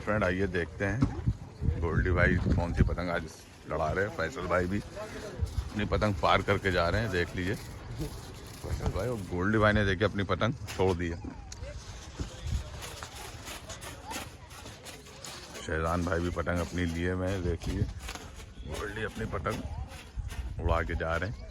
Friend आइए देखते हैं गोल्डी भाई कौन सी पतंग आज लड़ा रहे हैं। फैसल भाई भी अपनी पतंग पार करके जा रहे हैं, देख लीजिए फैसल भाई। और गोल्डी भाई ने देखिए अपनी पतंग छोड़ दी है। शहजान भाई भी पतंग अपनी लिए में, देख लीजिए गोल्डी अपनी पतंग उड़ा के जा रहे हैं।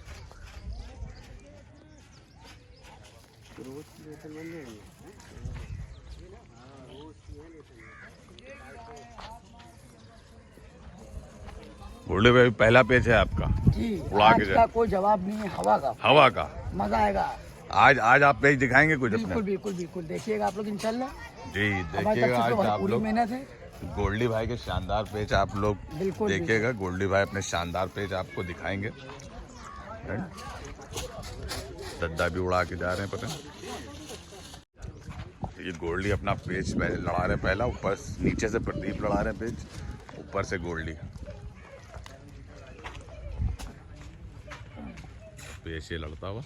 गोल्डी भाई पहला पेच है आपका जी, उड़ा के का कोई जवाब नहीं है। हवा का मजा आएगा। आज आप पेच दिखाएंगे कुछ बिल्कुल अपने? बिल्कुल बिल्कुल देखिएगा आप लोग इंशाल्लाह। जी देखिएगा आज आप लोग मेहनत है। गोल्डी भाई के शानदार पेच आप लोग देखिएगा। गोल्डी भाई अपने शानदार पेच आपको दिखाएंगे। दद्दा भी उड़ा के जा रहे हैं पतंग। ये गोल्डी अपना पेच लड़ा रहे हैं पहला, ऊपर नीचे से प्रदीप लड़ा रहे हैं पेच, ऊपर से गोल्डी पेच ये लड़ता हुआ।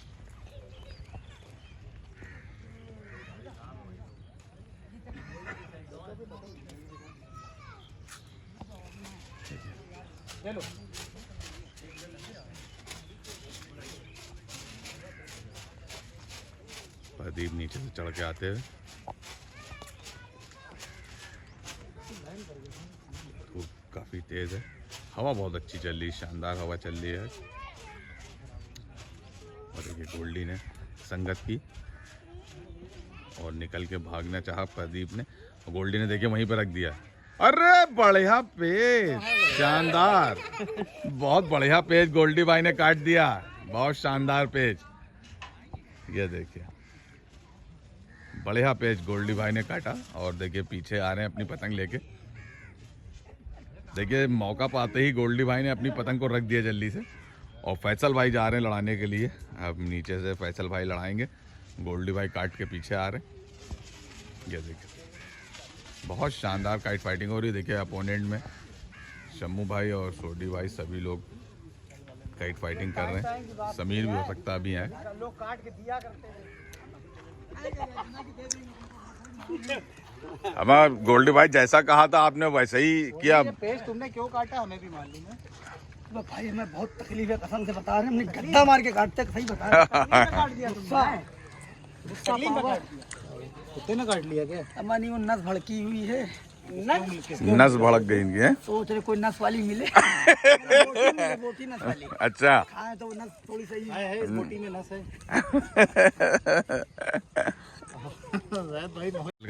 चलो प्रदीप नीचे से चढ़ के आते हुए, धूप काफी तेज है, हवा बहुत अच्छी चल रही, शानदार हवा चल रही है। और देखिए गोल्डी ने संगत की और निकल के भागना चाहा प्रदीप ने, और गोल्डी ने देखिए वहीं पर रख दिया। अरे बढ़िया पेज, शानदार, बहुत बढ़िया पेज गोल्डी भाई ने काट दिया, बहुत शानदार पेज। ये देखिए बढ़िया पेज गोल्डी भाई ने काटा। और देखिए पीछे आ रहे हैं अपनी पतंग लेके। देखिए मौका पाते ही गोल्डी भाई ने अपनी पतंग को रख दिया जल्दी से, और फैसल भाई जा रहे हैं लड़ाने के लिए। अब नीचे से फैसल भाई लड़ाएंगे, गोल्डी भाई काट के पीछे आ रहे हैं। ये देखिए बहुत शानदार काइट फाइटिंग हो रही है। देखिए अपोनेंट में शम्मू भाई और सोडी भाई सभी लोग काइट फाइटिंग कर रहे हैं। समीर भी हो सकता अभी है। लोग काट के दिया करते हैं। हमारा गोल्डी भाई जैसा कहा था आपने वैसे ही किया। पेज तुमने क्यों काटा हमें भी मालूम है। तो भाई हमें बहुत तकलीफ है, कसम से बता रहे हैं, हमने गद्दा मार के काटते सही बता रहे हैं। काट दिया कुत्ते ने काट लिया क्या? हमारी वो नस भड़की हुई है, नस भड़क गई इनकी है। सोच रहे कोई नस वाली मिले। बोटी नस वाली। अच्छा खाए तो नस थोड़ी सही है, इस बोटी में नस है।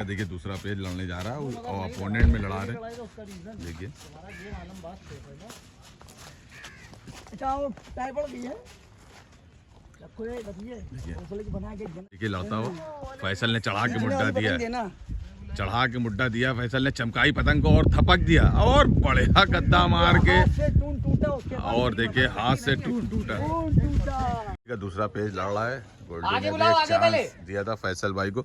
देखिए दूसरा पेज लड़ने जा रहा है और अपोनेंट में लड़ा रहे। देखिए अच्छा वो टाई पड़ गई है। देखिए लड़ता हुआ फैसल ने चढ़ा के मुड्डा दिया, चढ़ा के मुड्डा दिया। फैसल ने चमकाई पतंग को और थपक दिया, और बढ़िया गद्दा मार के, और देखिए हाथ से टूटा। दूसरा पेज लड़ रहा है। गोल्डी ने चांस दिया था फैसल भाई को,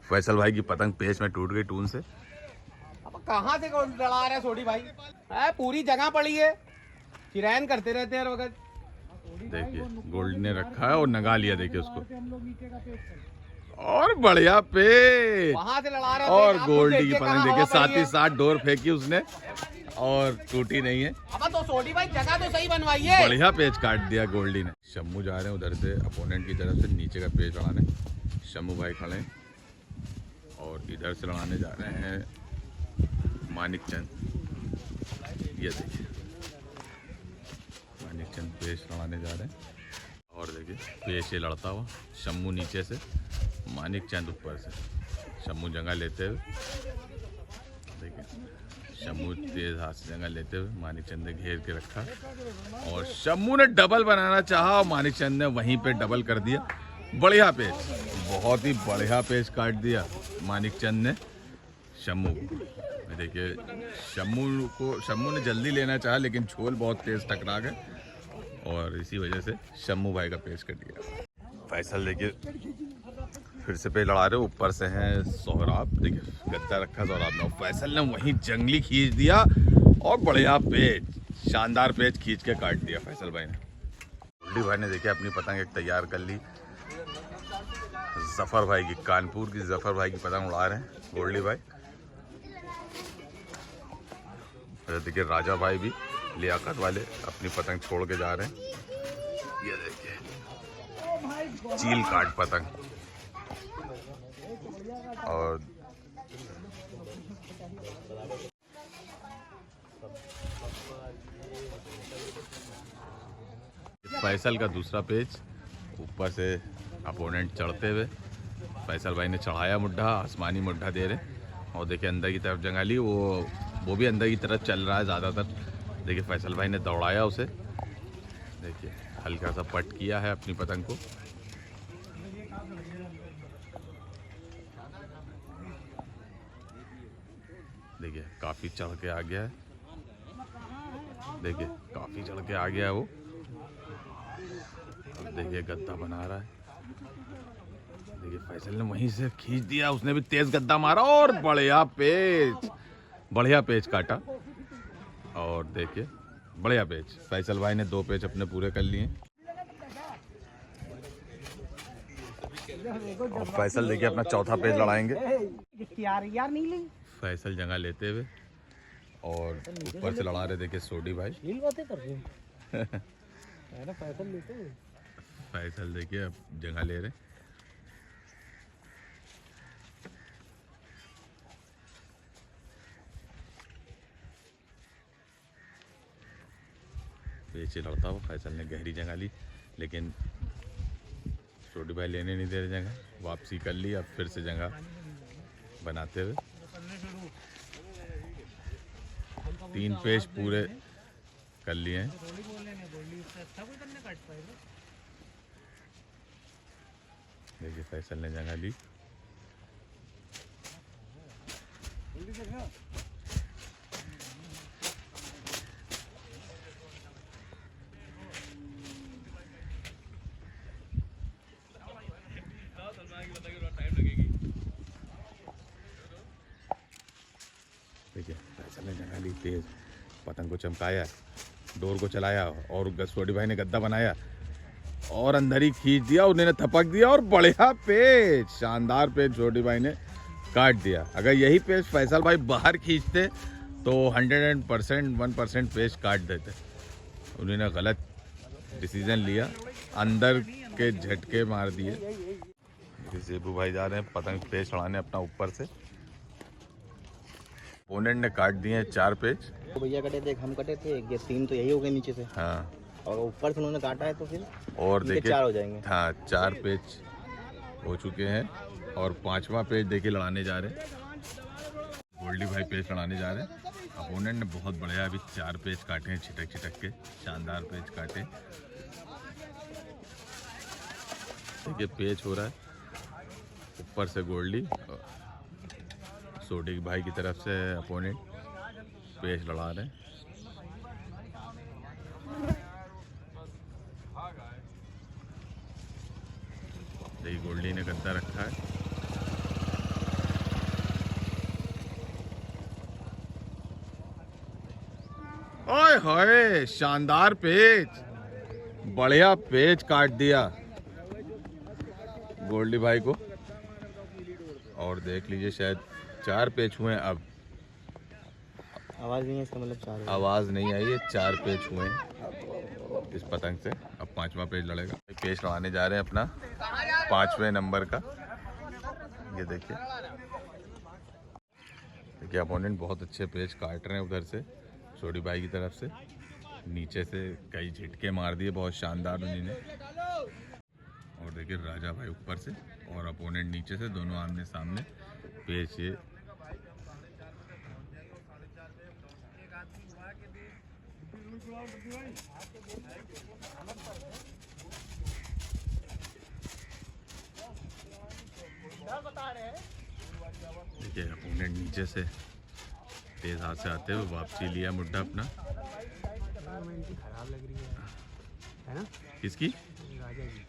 फैसल भाई की पतंग पेज में टूट गई टून से। अब कहाँ से लड़ा रहे सोडी भाई? पूरी जगह पड़ी है, किरायन करते रहते हैं हर वक्त। देखिए गोल्डी ने रखा है और नगा लिया, देखिए उसको, और बढ़िया पेज वहां से लड़ा रहे। और गोल्डी की पतंग देखिए साथ ही साथ डोर फेंकी उसने और टूटी नहीं है। अब तो सोडी भाई जगह तो सही बनवाइए। बढ़िया पेज काट दिया गोल्डी ने। शम्मू जा रहे हैं उधर से अपोनेंट की तरफ से नीचे का पेज लड़ाने। शम्मू भाई खड़े हैं और इधर से लड़ाने जा रहे हैं मानिक चंद। ये देखिए मानिक चंद पेज लड़ाने जा रहे हैं, और देखिए पेज ये लड़ता हुआ। शम्मू नीचे से, मानिक चंद ऊपर से। शम्मू जगह लेते हुए, देखिए शम्मू तेज हाथ से जगह लेते हुए मानिक चंद ने घेर के रखा, और शम्मू ने डबल बनाना चाहा और मानिक चंद ने वहीं पे डबल कर दिया। बढ़िया पेज, बहुत ही बढ़िया पेज काट दिया मानिक चंद ने शम्मू को। देखिए शम्मू ने जल्दी लेना चाहा, लेकिन छोल बहुत तेज टकरा गए, और इसी वजह से शम्मू भाई का पेज कट गया। फैसल देखिए फिर से पेज लड़ा रहे, ऊपर से हैं सोहराब। देखिए गद्दा रखा सोहराब ने, फैसल ने वहीं जंगली खींच दिया, और बढ़िया पेज, शानदार पेज खींच के काट दिया फैसल भाई ने। गोल्डी भाई ने देखिए अपनी पतंग एक तैयार कर ली। जफर भाई की, कानपुर की जफर भाई की पतंग उड़ा रहे हैं गोल्डी भाई। अरे देखिए राजा भाई भी लियाकत वाले अपनी पतंग छोड़ के जा रहे हैं। ये देखिए चील काट पतंग। और फैसल का दूसरा पेज, ऊपर से अपोनेंट चढ़ते हुए फैसल भाई ने चढ़ाया मुड्ढा, आसमानी मुड्ढा दे रहे। और देखिए अंदर की तरफ जंगाली वो भी अंदर की तरफ चल रहा है ज़्यादातर। देखिए फैसल भाई ने दौड़ाया उसे, देखिए हल्का सा पट किया है अपनी पतंग को। देखिए काफ़ी चढ़ के आ गया है, देखिए काफ़ी चढ़ के आ गया है वो। अब देखिए गद्दा बना रहा है। देखिए फैसल ने वहीं से खींच दिया, उसने भी तेज गद्दा मारा और बढ़िया पेच काटा। और देखिए बढ़िया पेच, फैसल भाई ने 2 पेच अपने पूरे कर लिए। और फैसल देखिए अपना चौथा पेच लड़ाएंगे। यार नहीं ली फैसल जगह लेते हुए और ऊपर से लड़ा रहे देखिए सोडी भाई। बातें कर रहे हैं फैसल लेते हैं। फैसल देखिए अब जगह ले रहे। पेचे लड़ता हुआ फैसल ने गहरी जगह ली, लेकिन छोटी भाई लेने नहीं दे रहे जगह, वापसी कर ली। अब फिर से जगह बनाते हुए 3 पेच पूरे कर लिए हैं। देखिए फैसल ने जगह ली। देखिए फैसल ने जगह ली, तेज पतंग को चमकाया, डोर को चलाया और छोटी भाई ने गद्दा बनाया और अंदर ही खींच दिया, उन्होंने थपक दिया और बढ़िया पेच, शानदार पेच छोटी भाई ने काट दिया। अगर यही पेच फैसल भाई बाहर खींचते तो 100% पेच काट देते। उन्होंने गलत डिसीजन लिया, अंदर के झटके मार दिए। जेबू भाई जा रहे हैं पतंग पेच चढ़ाने अपना ऊपर से। ओपोनेंट ने काट दिए हैं 4 पेच। तो भैया कटे थे, हम कटे थे, ये 3 तो यही हो गए नीचे से। हाँ, और ऊपर से उन्होंने काटा है तो फिर और देखिए 4 हो जाएंगे। हाँ 4 पेच हो चुके हैं और 5वां पेच देखिए लड़ाने जा रहे हैं। गोल्डी भाई पेच लड़ाने जा रहे हैं। अपोनेंट ने बहुत बढ़िया अभी 4 पेच काटे हैं, छिटक के शानदार पेच काटे। देखिए पेच हो रहा है ऊपर से गोल्डी, सोडी भाई की तरफ से अपोनेंट पेच लड़ा रहे हैं। देखिए गोल्डी ने गद्दा रखा है। ओए होए शानदार पेच, बढ़िया पेच काट दिया गोल्डी भाई को। और देख लीजिए शायद 4 पेच हुए हैं। अब आवाज़ नहीं है इसका मतलब 4 आवाज़ नहीं आई है, 4 पेच हुए हैं इस पतंग से। अब 5वां पेच लड़ेगा। पेच लगाने जा रहे हैं अपना 5वें नंबर का। ये देखिए अपोनेंट बहुत अच्छे पेच काट रहे हैं उधर से, छोटी भाई की तरफ से। नीचे से कई झटके मार दिए बहुत शानदार उन्होंने। और देखिए राजा भाई ऊपर से और अपोनेंट नीचे से, दोनों आमने सामने पेच। ये देखिए अपोनेंट नीचे से तेज हाथ से आते हुए वापसी लिया मुड्ढा अपना। खराब लग रही है ना? किसकी? राजा जी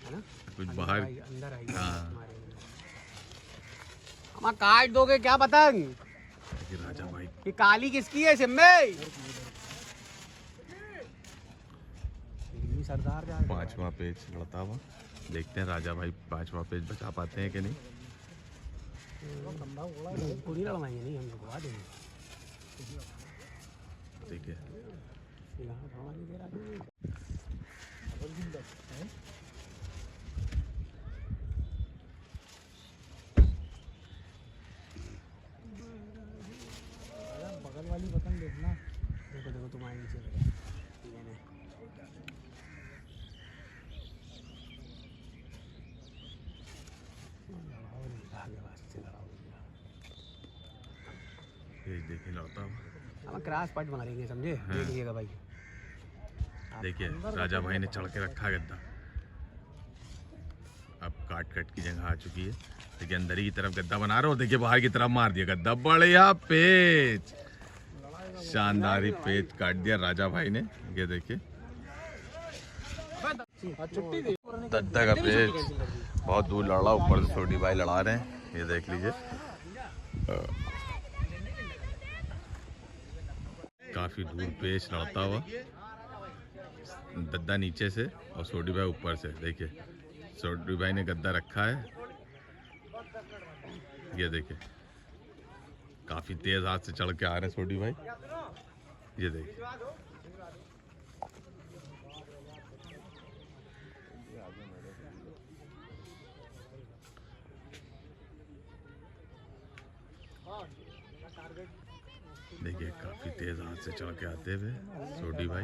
है ना? कुछ बाहर अंदर आई। हाँ हम काट दोगे क्या पतंग? देखिए राजा भाई ये काली किसकी है सिम्मे? सरदार जा 5वां पेज लड़ता हुआ। देखते हैं राजा भाई 5वां पेज बचा पाते हैं कि नहीं। पूरी लड़वाएंगे नहीं हम लोग, देखिए बगल वाली पतंग देखना, देखो देखो तुम्हारे नीचे ये देखिए लड़ता हुआ। हम क्रॉस पॉइंट मारेंगे, समझे? देखिएगा भाई, देखिए राजा भाई ने चढ़ के रखा गद्दा। अब काट काट की जगह आ चुकी है। देखिए अंदर की तरफ गद्दा बना रहे हो, देखिए बाहर की तरफ मार दिया गद्दा। बढ़िया पेच, शानदार पेच काट दिया राजा भाई ने। ये देखिए गद्दा का पेच बहुत दूर लड़ रहा, ऊपर से छोटी भाई लड़ा रहे हैं। ये देख लीजिए काफी दूर पेच लड़ता हुआ, गद्दा नीचे से और सोडी भाई ऊपर से। देखिए सोडी भाई ने गद्दा रखा है। ये देखिए काफी तेज हाथ से चढ़ के आ रहे हैं सोडी भाई। ये देखिए देखिए काफी तेज हाथ से चढ़ के आते हुए सोडी भाई।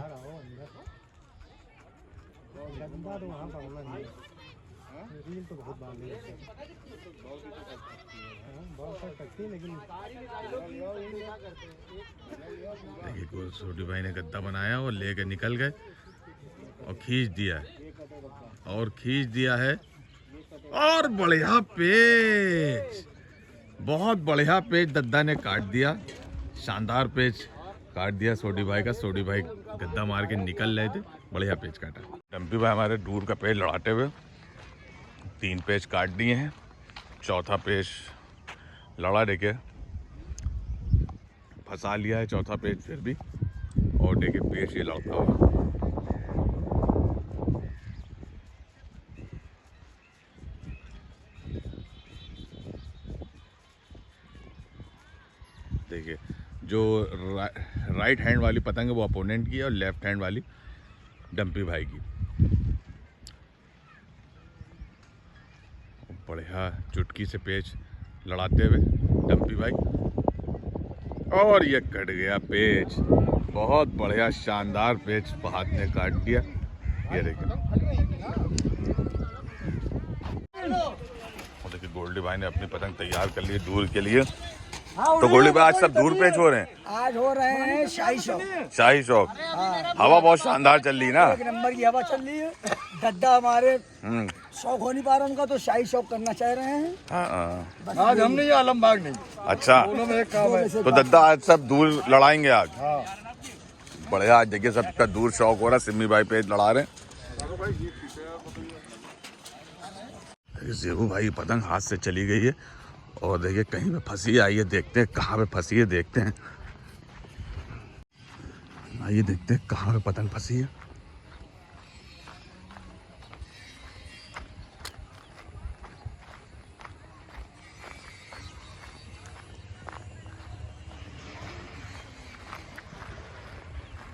रील तो बहुत बांध देखिए सोडी भाई ने गद्दा बनाया और लेके निकल गए और खींच दिया है, और खींच दिया है। और बढ़िया पेच, बहुत बढ़िया पेच दद्दा ने काट दिया। शानदार पेच काट दिया सोडी भाई का। सोडी भाई गद्दा मार के निकल रहे थे, बढ़िया पेच काटा। डम्पी भाई हमारे दूर का पेच लड़ाते हुए 3 पेच काट दिए हैं, 4था पेच लड़ा। देखिए फंसा लिया है 4था पेच फिर भी। और देखिए पेच ये लड़ता हुआ। देखिए जो राइट हैंड वाली पतंग है वो अपोनेंट की है और लेफ्ट हैंड वाली डम्पी भाई की। बढ़िया चुटकी से पेच लड़ाते हुए डम्पी भाई, और ये कट गया पेच। बहुत बढ़िया शानदार पेच हाथ ने काट दिया। ये देखिए गोल्डी भाई ने अपनी पतंग तैयार कर ली दूर के लिए। तो गोल्डी भाई आज सब दूर पेच हो रहे हैं? आज हो रहे हैं शाही शौक। शाही शौक। हवा बहुत शानदार चल रही है ना? 1 नंबर की हवा चल रही है। गद्दा हमारे शौक हो नहीं पा रहा उनका, तो शाही शौक करना चाह रहे हैं। आज हम नहीं, आलमबाग नहीं। अच्छा एक काम है। तो दद्दा आज सब दूर लड़ाएंगे आज। बढ़िया, आज देखिए सबका दूर शौक हो रहा है। सिम्मी भाई पेच लड़ा रहे हैं। जेबू भाई पतंग हाथ से चली गई है और देखिए कहीं पे फंसी है। आइए देखते हैं कहाँ पे फंसी है, देखते हैं। आइए देखते हैं कहाँ पे पतंग फंसी है।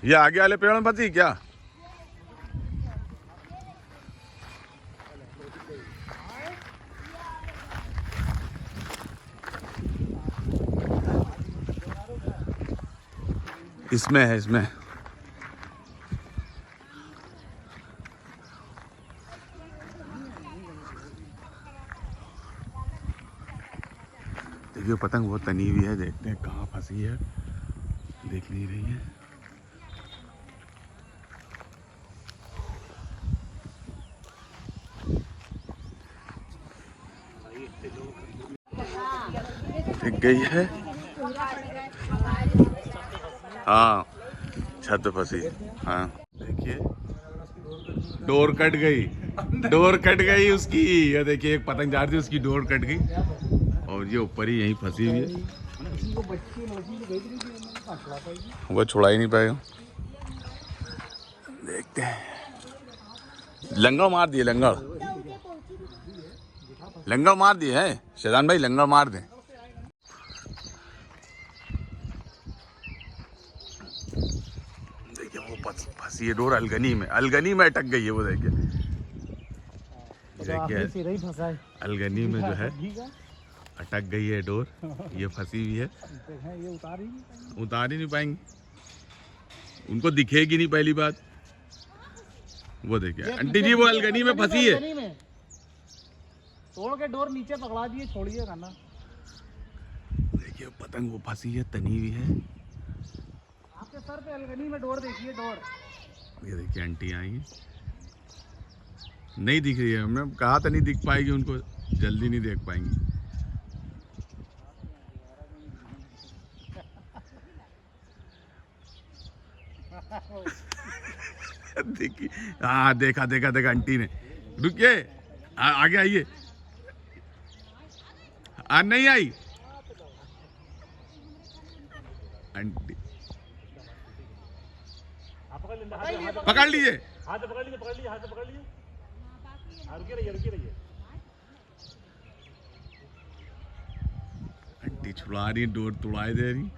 ये आगे वाले पेड़ में फंसी क्या? इसमें है, इसमें। देखिए पतंग बहुत तनी हुई है, देखते हैं कहाँ फंसी है। देख नहीं रही है। दिख गई है। हाँ छत पे फंसी। हाँ देखिए डोर कट गई, डोर कट गई उसकी। ये देखिए एक पतंग जा रही थी, उसकी डोर कट गई और ये ऊपर ही यहीं फंसी हुई है। वो छुड़ा ही नहीं पाएगा। देखते हैं। लंगड़ मार दिए, लंगड़ लंगड़ मार दिए है शैतान भाई, लंगड़ मार दें। फंसी है डोर अलगनी में अटक गई है वो देखिए। सिरा ही फंसा है। अलगनी में जो है अटक गई है डोर, ये फंसी हुई है, ये उतार ही नहीं पाएंगे, उनको दिखेगी नहीं पहली बात। वो देखिए आंटी जी वो अलगनी में फंसी है। तोड़ के डोर नीचे पकड़ा दिए, छोड़िए खाना। देखिए पतंग वो फंसी है, तनी हुई है। आपके सर पे अलगनी में डोर देखिए, डोर। ये देखिए आंटी आई है, नहीं दिख रही है, हमने कहा था नहीं दिख पाएगी उनको, जल्दी नहीं देख पाएंगी। देखिए हाँ देखा आंटी ने। रुकिए आगे आइए। नहीं आई आंटी, पकड़ लीजिए, हाथ पकड़ लीजिए, हाथ पकड़ लीजिए। रुकी रहिए। आंटी छुड़ा रही, डोर तुड़ाई दे रही।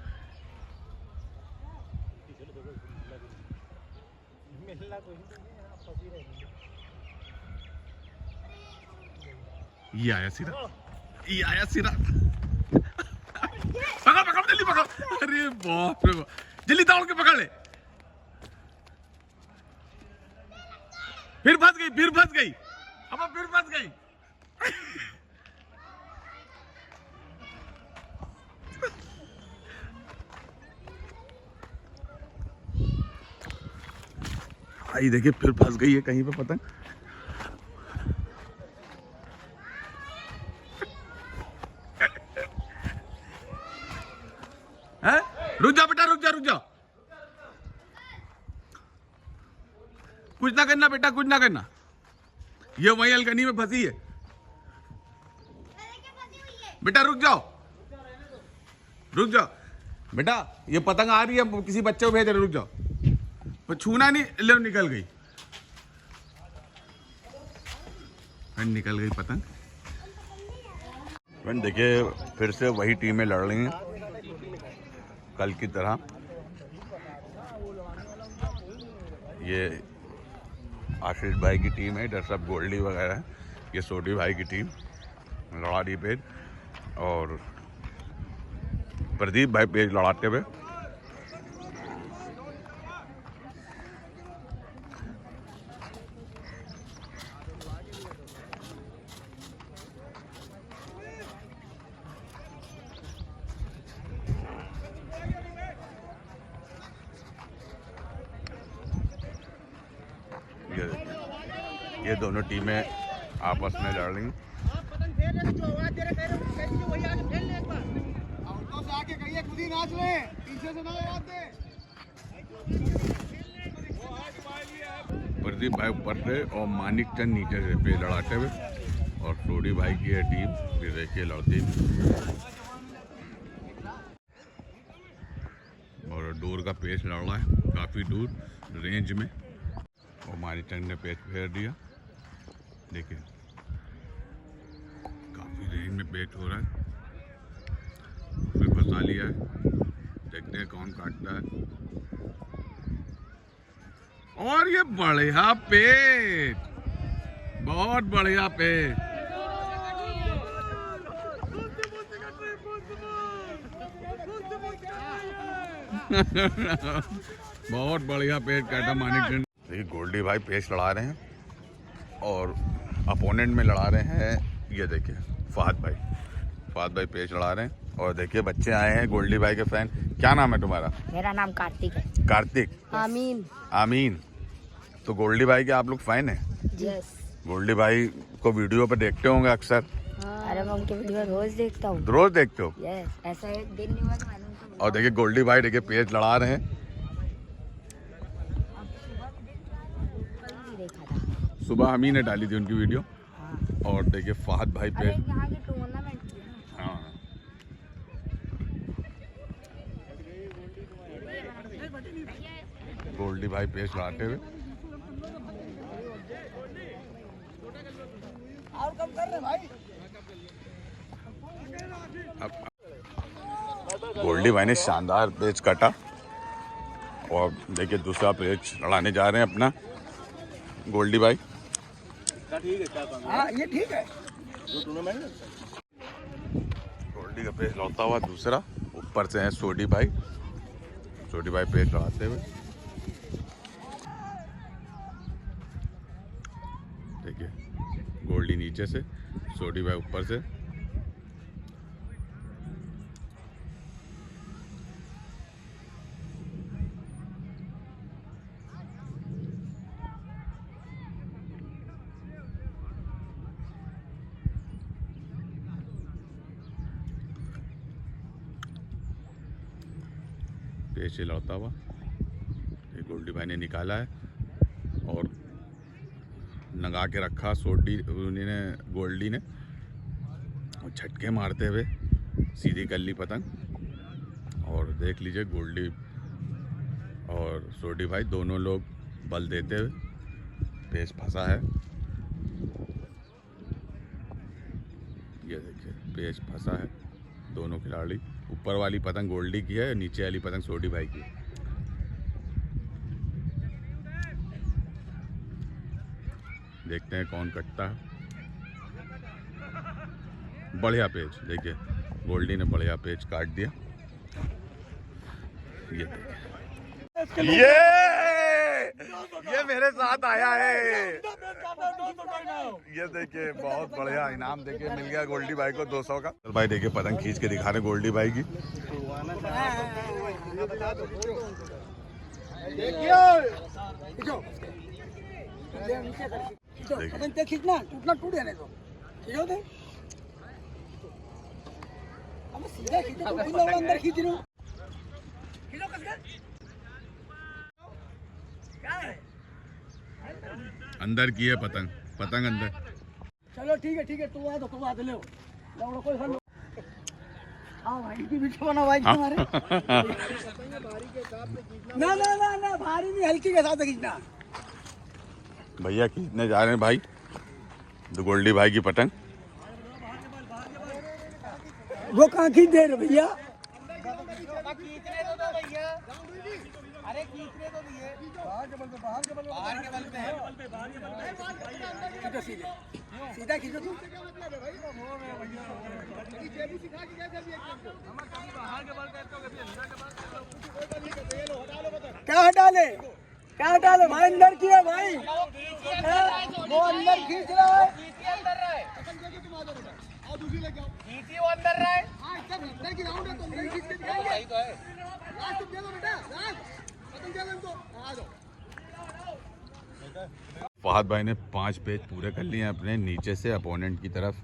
ये आया सिरा, पकड़ जल्दी पकड़। अरे बाप रे बाप, जल्दी दौड़ के पकड़ ले। फिर फंस गई, अब फिर फंस गई। आई देखिए फिर फंस गई है कहीं पे पतंग। है? रुक जा बेटा, रुक जा। कुछ ना करना बेटा, कुछ ना करना। ये वही अलगनी में फंसी है। बेटा रुक जाओ बेटा, ये पतंग आ रही है, किसी बच्चे को भेज रहे, रुक जाओ। पर छूना नहीं, ले निकल गई पतंग। फ्रेंड देखिए फिर से वही टीमें लड़ रही हैं कल की तरह। ये आशीष भाई की टीम है, इधर सब गोल्डी वगैरह है। ये सोडी भाई की टीम लड़ा रही पेज, और प्रदीप भाई पेज लड़ाते हुए। ये दोनों टीमें आपस में लड़ रही। प्रदीप भाई ऊपर से और मानिक चंद नीचे से पे लड़ाते हुए, और सोडी भाई की है टीम फिर देखिए लड़ती। और डोर का पेच लड़ रहा है काफ़ी दूर रेंज में, और मानिक चंद ने पेच फेर दिया। देखिए काफ़ी रेंज में पेच हो रहा है, फिर फंसा लिया है। देखते हैं कौन काटता है। और ये बढ़िया पेच, बहुत बढ़िया पेच। बहुत बढ़िया पेच काटा मानिक चंद। देखिए गोल्डी भाई पेच लड़ा रहे हैं, और अपोनेंट में लड़ा रहे हैं। ये देखिए फहद भाई पेच लड़ा रहे हैं। और देखिए बच्चे आए हैं गोल्डी भाई के फैन। क्या नाम है तुम्हारा? मेरा नाम कार्तिक है। कार्तिक। आमीन। तो गोल्डी भाई के आप लोग फैन हैं? यस। गोल्डी भाई को वीडियो पर देखते होंगे अक्सर? अरे मैं उनके वीडियो रोज देखता हूँ। रोज देखते हो? यस, ऐसा एक दिन नहीं हुआ कि मैंने उनको। और देखिए गोल्डी भाई देखिए पेच लड़ा रहे हैं। सुबह हम ही ने डाली थी उनकी वीडियो। और देखिए फहद भाई पे यहाँ की टूर्नामेंट थी ना। हाँ गोल्डी भाई पेच लड़ाते हुए। और कम कर रहे भाई। गोल्डी भाई ने शानदार पेच काटा, और देखिए दूसरा पेच लड़ाने जा रहे हैं अपना गोल्डी भाई। हाँ ये ठीक है। गोल्डी का पेच लौटता हुआ दूसरा, ऊपर से है सोडी भाई। सोडी भाई पेच लड़ाते हुए देखिए, गोल्डी नीचे से, सोडी भाई ऊपर से। पेच से लौटता हुआ ये गोल्डी भाई ने निकाला है और नगा के रखा सोडी ने, गोल्डी ने, और झटके मारते हुए सीधी कर ली पतंग। और देख लीजिए गोल्डी और सोडी भाई दोनों लोग बल देते हुए, पेच फंसा है। ये देखिए पेच फंसा है। दोनों खिलाड़ी, ऊपर वाली पतंग गोल्डी की है, नीचे वाली पतंग सोडी भाई की है। देखते हैं कौन कटता है। बढ़िया पेच, देखिए गोल्डी ने बढ़िया पेच काट दिया। ये देखिए, ये मेरे साथ आया है। ये देखिए बहुत बढ़िया इनाम देखिए मिल गया गोल्डी भाई को 200 का। भाई देखिए पतंग खींच के दिखा रहे गोल्डी भाई की। पतंग खींचना, टूटना टूट जाने दो। अब सीधा खींचो, अंदर खींच रहे हो। अंदर की है पतंग, पतंग अंदर। चलो ठीक है तू आ तो ले कोई फल। हाँ भाई की बीच बना भाई तुम्हारे। ना भारी नहीं, हल्की के साथ खींचना। भैया खींचने जा रहे हैं भाई तो गोल्डी भाई की पतंग। वो कहाँ खींच दे रहे भैया? अरे खींचने तो दिए बाहर के बल पे सीधा खींचो तू। क्या हटा ले भाई? अंदर की है भाई, वो अंदर खींच रहा है। वो अंदर रहा है। फहद भाई ने 5 पेज पूरे कर लिए हैं अपने नीचे से अपोनेंट की तरफ,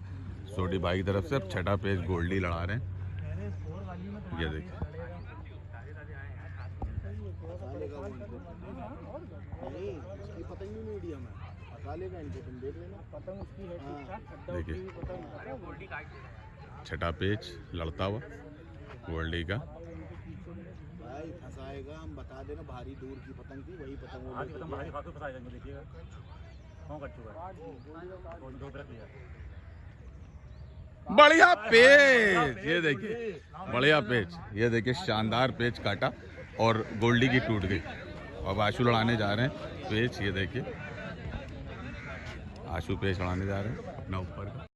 सोडी भाई की तरफ से। अब 6ठा पेज गोल्डी लड़ा रहे हैं। ये देखिए देखिए 6ठा पेज लड़ता हुआ गोल्डी का। भाई फंसाएगा, हम बता देना भारी दूर की पतंग थी, वही पतंग आज पतंग भारी खासू फंसाएगा। देखिएगा कौन कट चुका है, दो रख लिया। बढ़िया पेच, ये देखिए बढ़िया पेच, ये देखिए शानदार पेच काटा और गोल्डी की टूट गई। अब आशु लड़ाने जा रहे हैं पेच। ये देखिए आशु पेच लड़ाने जा रहे हैं अपना ऊपर का।